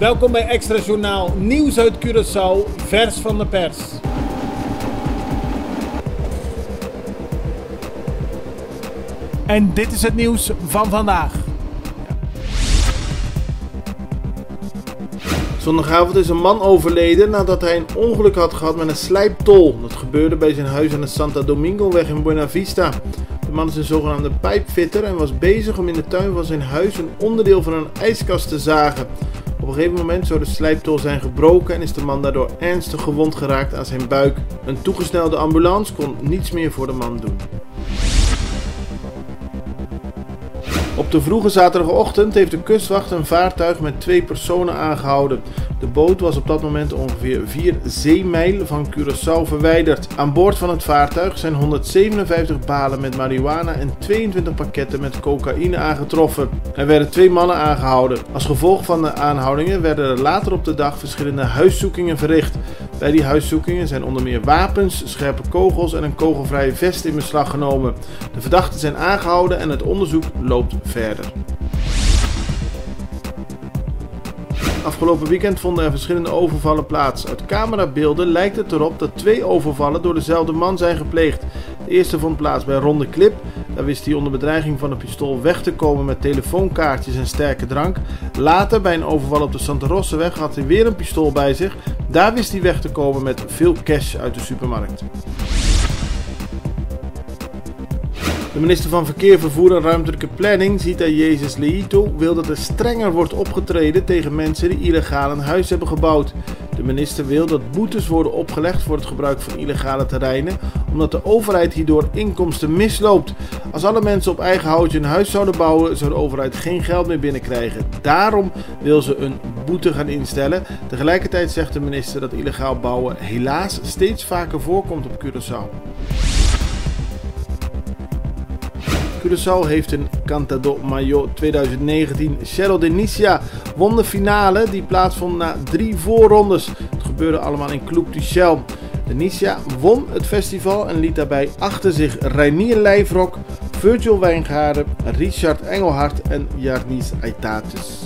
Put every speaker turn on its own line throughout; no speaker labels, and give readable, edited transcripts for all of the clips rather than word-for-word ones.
Welkom bij Extra Journaal, nieuws uit Curaçao, vers van de pers. En dit is het nieuws van vandaag.
Zondagavond is een man overleden nadat hij een ongeluk had gehad met een slijptol. Dat gebeurde bij zijn huis aan de Santo Domingoweg in Buena Vista. De man is een zogenaamde pijpfitter en was bezig om in de tuin van zijn huis een onderdeel van een ijskast te zagen. Op een gegeven moment zou de slijptol zijn gebroken en is de man daardoor ernstig gewond geraakt aan zijn buik. Een toegesnelde ambulance kon niets meer voor de man doen. Op de vroege zaterdagochtend heeft de kustwacht een vaartuig met 2 personen aangehouden. De boot was op dat moment ongeveer 4 zeemijl van Curaçao verwijderd. Aan boord van het vaartuig zijn 157 balen met marihuana en 22 pakketten met cocaïne aangetroffen. Er werden 2 mannen aangehouden. Als gevolg van de aanhoudingen werden er later op de dag verschillende huiszoekingen verricht. Bij die huiszoekingen zijn onder meer wapens, scherpe kogels en een kogelvrije vest in beslag genomen. De verdachten zijn aangehouden en het onderzoek loopt verder. Afgelopen weekend vonden er verschillende overvallen plaats. Uit camerabeelden lijkt het erop dat 2 overvallen door dezelfde man zijn gepleegd. De eerste vond plaats bij Ronde Klip. Daar wist hij onder bedreiging van een pistool weg te komen met telefoonkaartjes en sterke drank. Later, bij een overval op de Santa Rosaweg, had hij weer een pistool bij zich. Daar wist hij weg te komen met veel cash uit de supermarkt. De minister van Verkeer, Vervoer en Ruimtelijke Planning, Zita Jezus Leito, wil dat er strenger wordt opgetreden tegen mensen die illegaal een huis hebben gebouwd. De minister wil dat boetes worden opgelegd voor het gebruik van illegale terreinen, omdat de overheid hierdoor inkomsten misloopt. Als alle mensen op eigen houtje een huis zouden bouwen, zou de overheid geen geld meer binnenkrijgen. Daarom wil ze een boete gaan instellen. Tegelijkertijd zegt de minister dat illegaal bouwen helaas steeds vaker voorkomt op Curaçao. Curaçao heeft een Canta do Mayo 2019. Cerro de Nicia won de finale die plaatsvond na 3 voorrondes. Het gebeurde allemaal in Club Tuchel. De Nicia won het festival en liet daarbij achter zich Reinier Lijfrok, Virgil Wijngaarden, Richard Engelhard en Jarnis Aitates.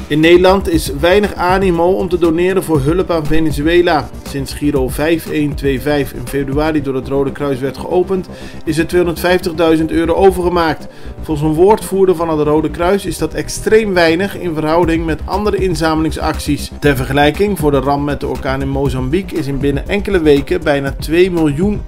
In Nederland is weinig animo om te doneren voor hulp aan Venezuela. Sinds Giro 5125 in februari door het Rode Kruis werd geopend, is er €250.000 overgemaakt. Volgens een woordvoerder van het Rode Kruis is dat extreem weinig in verhouding met andere inzamelingsacties. Ter vergelijking, voor de ramp met de orkaan in Mozambique is in binnen enkele weken bijna €2 miljoen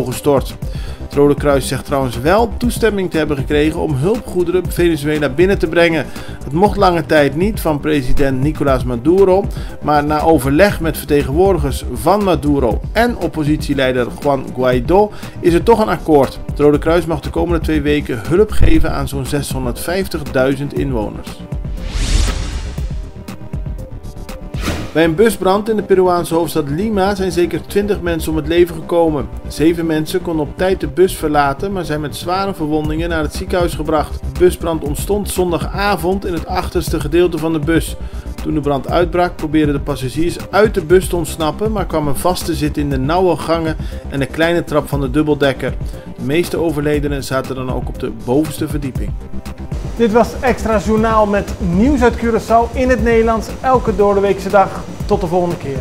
gestort. Het Rode Kruis zegt trouwens wel toestemming te hebben gekregen om hulpgoederen Venezuela binnen te brengen. Het mocht lange tijd niet van president Nicolás Maduro, maar na overleg met vertegenwoordigers van Maduro en oppositieleider Juan Guaidó is er toch een akkoord. Het Rode Kruis mag de komende 2 weken hulp geven aan zo'n 650.000 inwoners. Bij een busbrand in de Peruaanse hoofdstad Lima zijn zeker 20 mensen om het leven gekomen. 7 mensen konden op tijd de bus verlaten, maar zijn met zware verwondingen naar het ziekenhuis gebracht. De busbrand ontstond zondagavond in het achterste gedeelte van de bus. Toen de brand uitbrak probeerden de passagiers uit de bus te ontsnappen, maar kwamen vast te zitten in de nauwe gangen en de kleine trap van de dubbeldekker. De meeste overledenen zaten dan ook op de bovenste verdieping.
Dit was Extra Journaal met nieuws uit Curaçao in het Nederlands, elke doordeweekse dag. Tot de volgende keer.